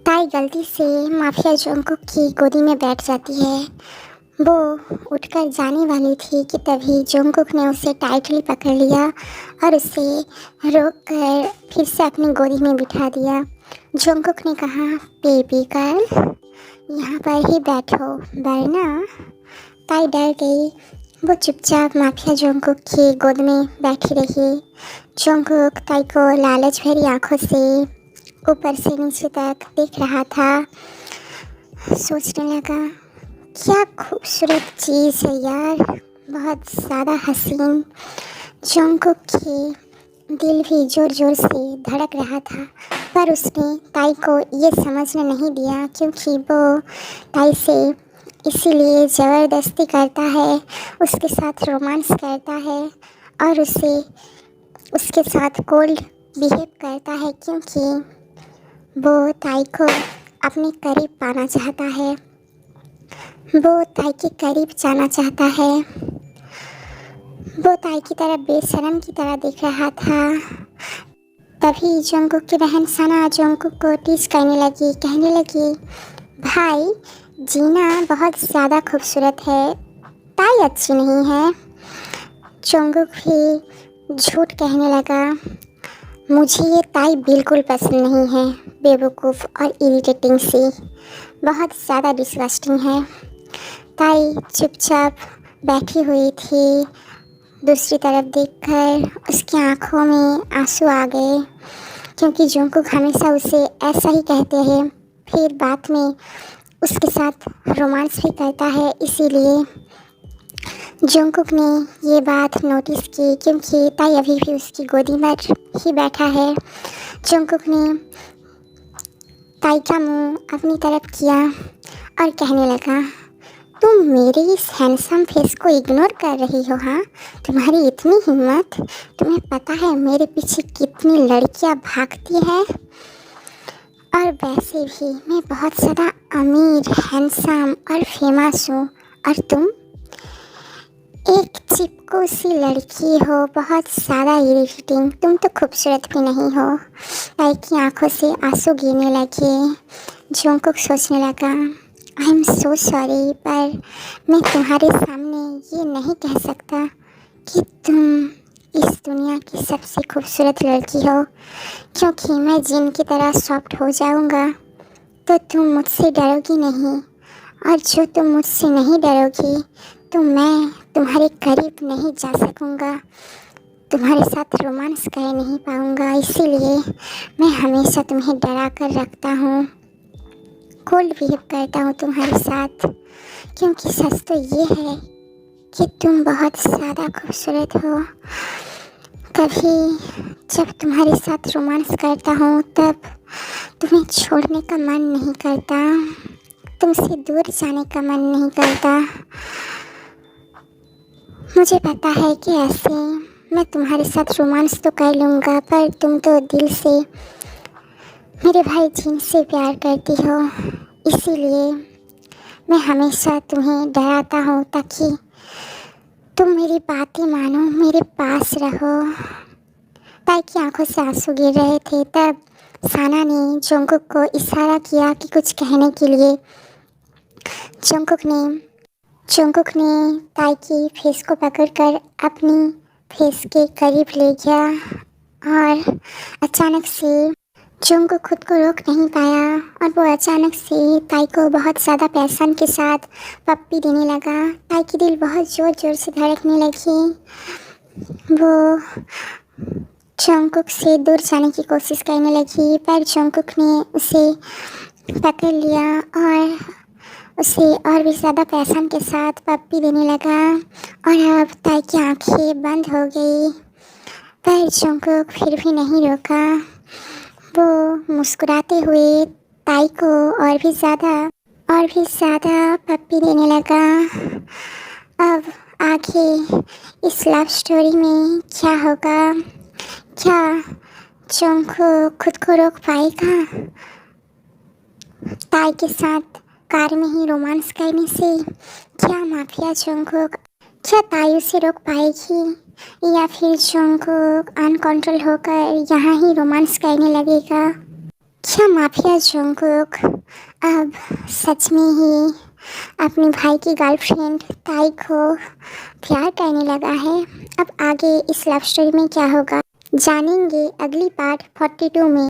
ताई गलती से माफिया जोंगकुक की गोदी में बैठ जाती है। वो उठकर जाने वाली थी कि तभी जोंगकुक ने उसे टाइटली पकड़ लिया और उसे रोक कर फिर से अपनी गोदी में बिठा दिया। जोंगकुक ने कहा, बेबी गर्ल, यहाँ पर ही बैठो वरना। ताई डर गई। वो चुपचाप माफिया जोंगकुक की गोद में बैठी रही। जोंगकुक ताई को लालच भरी आंखों से ऊपर से नीचे तक देख रहा था। सोचने लगा, क्या खूबसूरत चीज़ है यार, बहुत ज़्यादा हसीन। जोंगकुक की दिल भी ज़ोर ज़ोर से धड़क रहा था, पर उसने ताई को ये समझने नहीं दिया क्योंकि वो ताई से इसीलिए ज़बरदस्ती करता है, उसके साथ रोमांस करता है और उसे उसके साथ कोल्ड बिहेव करता है क्योंकि वो ताई को अपने करीब पाना चाहता है। वो ताई के करीब जाना चाहता है। वो ताई की तरह बेशरम की तरह देख रहा था। तभी जोंगकुक की बहन सना जोंगकुक को टीज कहने लगी, भाई जीना बहुत ज़्यादा खूबसूरत है, ताई अच्छी नहीं है। जोंगकुक भी झूठ कहने लगा, मुझे ये ताई बिल्कुल पसंद नहीं है, बेवकूफ़ और इरिटेटिंग सी, बहुत ज़्यादा डिस्गस्टिंग है। ताई चुपचाप बैठी हुई थी। दूसरी तरफ देखकर उसकी आंखों में आंसू आ गए क्योंकि जोंगकुक हमेशा उसे ऐसा ही कहते हैं, फिर बाद में उसके साथ रोमांस भी करता है। इसीलिए जोंगकुक ने ये बात नोटिस की क्योंकि ताई अभी भी उसकी गोदी में ही बैठा है। जोंगकुक ने ताई का मुंह अपनी तरफ किया और कहने लगा, तुम मेरे इस हैंडसम फेस को इग्नोर कर रही हो? हाँ, तुम्हारी इतनी हिम्मत, तुम्हें पता है मेरे पीछे कितनी लड़कियां भागती हैं? और वैसे भी मैं बहुत ज़्यादा अमीर, हैंडसम और फेमस हूँ और तुम एक चिपको सी लड़की हो, बहुत ज़्यादा इरिटेटिंग। तुम तो खूबसूरत भी नहीं हो। ताई की आंखों से आंसू गिरने लगे। जोंगकुक सोचने लगा, आई एम सो सॉरी, पर मैं तुम्हारे सामने ये नहीं कह सकता कि तुम इस दुनिया की सबसे खूबसूरत लड़की हो, क्योंकि मैं जिन की तरह सॉफ्ट हो जाऊंगा तो तुम मुझसे डरोगी नहीं, और जो तुम मुझसे नहीं डरोगी तो मैं तुम्हारे करीब नहीं जा सकूंगा, तुम्हारे साथ रोमांस कर नहीं पाऊंगा। इसीलिए मैं हमेशा तुम्हें डरा कर रखता हूँ, कोल्ड बिहेव करता हूँ तुम्हारे साथ, क्योंकि सच तो ये है कि तुम बहुत ज़्यादा खूबसूरत हो। कभी जब तुम्हारे साथ रोमांस करता हूँ तब तुम्हें छोड़ने का मन नहीं करता, तुमसे दूर जाने का मन नहीं करता। मुझे पता है कि ऐसे मैं तुम्हारे साथ रोमांस तो कर लूँगा, पर तुम तो दिल से मेरे भाई जिन से प्यार करती हो, इसीलिए मैं हमेशा तुम्हें डराता हूँ ताकि तुम मेरी बातें मानो, मेरे पास रहो। ताई की आंखों से आंसू गिर रहे थे। तब साना ने जोंगकुक को इशारा किया कि कुछ कहने के लिए। जोंगकुक ने ताई की फेस को पकड़कर अपनी फेस के करीब ले गया और अचानक से जोंगकुक खुद को रोक नहीं पाया और वो अचानक से ताई को बहुत ज़्यादा पैशन के साथ पप्पी देने लगा। ताई की दिल बहुत ज़ोर ज़ोर से धड़कने लगी। वो जोंगकुक से दूर जाने की कोशिश करने लगी, पर जोंगकुक ने उसे पकड़ लिया और उसे और भी ज़्यादा पैशन के साथ पप्पी देने लगा और अब ताई की आंखें बंद हो गई, पर जोंगकुक फिर भी नहीं रोका। वो मुस्कुराते हुए ताई को और भी ज़्यादा पप्पी देने लगा। अब आगे इस लव स्टोरी में क्या होगा? क्या जोंगकुक खुद को रोक पाएगा ताई के साथ कार में ही रोमांस करने से? क्या माफिया जोंगकुक, क्या ताई उसे रोक पाएगी या फिर जोंगकुक अनकंट्रोल होकर यहाँ ही रोमांस करने लगेगा? क्या माफिया जंगकुक अब सच में ही अपने भाई की गर्लफ्रेंड ताई को प्यार करने लगा है? अब आगे इस लव स्टोरी में क्या होगा जानेंगे अगली पार्ट 42 में।